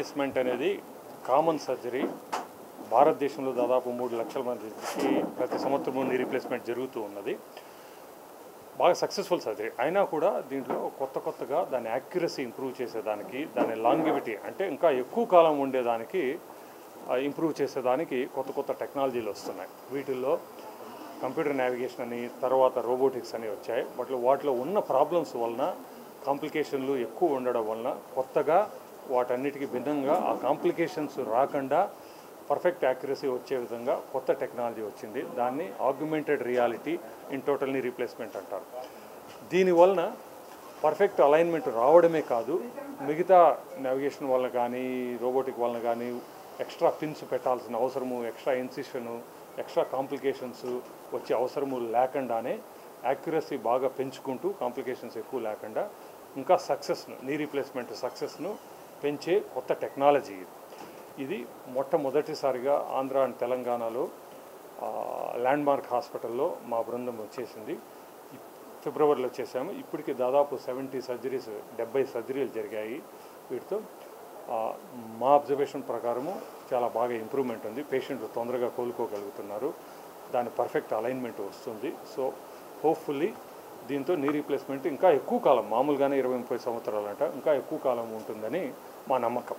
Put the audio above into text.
Replacement అనేది common surgery. భారతదేశంలో దాదాపు 3 లక్షల మందికి ప్రతి సంవత్సరం నీ రీప్లేస్మెంట్ జరుగుతూ ఉన్నది. బాగా సక్సెస్ఫుల్ సర్జరీ అయినా కూడా దీంట్లో కొత్తగా దాని యాక్యురసీ ఇంప్రూవ్ చేసేదానికి, దాని లాంగివిటీ అంటే ఇంకా ఎక్కువ కాలం ఉండేదానికి ఇంప్రూవ్ చేసేదానికి కొత్త టెక్నాలజీలు వస్తున్నాయి. వీటిల్లో కంప్యూటర్ నావిగేషన్ అని, తర్వాత రోబోటిక్స్ అని వచ్చాయి. వాటిలో ఉన్న ప్రాబ్లమ్స్ వలన, కాంప్లికేషన్లు ఎక్కువ ఉండడం వలన కొత్తగా వాటన్నిటికీ భిన్నంగా ఆ కాంప్లికేషన్స్ రాకుండా పర్ఫెక్ట్ యాక్యురసీ వచ్చే విధంగా కొత్త టెక్నాలజీ వచ్చింది. దాన్ని augmented reality in total knee replacement అంటారు. దీనివలన పర్ఫెక్ట్ అలైన్మెంట్ రావడమే కాదు, మిగతా నావిగేషన్ వలన కానీ, రోబోటిక్ వలన కానీ ఎక్స్ట్రా పిన్స్ పెట్టాల్సిన అవసరము, ఎక్స్ట్రా ఇన్సిషను, ఎక్స్ట్రా కాంప్లికేషన్స్ వచ్చే అవసరము లేకుండానే యాక్యురసీ బాగా పెంచుకుంటూ, కాంప్లికేషన్స్ ఎక్కువ లేకుండా ఇంకా సక్సెస్ను, నీ రీప్లేస్మెంట్ సక్సెస్ను పెంచే కొత్త టెక్నాలజీ ఇది. మొట్టమొదటిసారిగా ఆంధ్ర అండ్ తెలంగాణలో ల్యాండ్మార్క్ హాస్పిటల్లో మా బృందం వచ్చేసింది. ఫిబ్రవరిలో చేశాము. ఇప్పటికి దాదాపు 70 సర్జరీలు జరిగాయి. వీటితో మా అబ్జర్వేషన్ ప్రకారము చాలా బాగా ఇంప్రూవ్మెంట్ ఉంది. పేషెంట్లు తొందరగా కోలుకోగలుగుతున్నారు. దాని పర్ఫెక్ట్ అలైన్మెంట్ వస్తుంది. సో హోప్ఫుల్లీ దీంతో నీ రీప్లేస్మెంట్ ఇంకా ఎక్కువ కాలం, మామూలుగానే 20-30 సంవత్సరాలంట, ఇంకా ఎక్కువ కాలం ఉంటుందని మా నమ్మకం.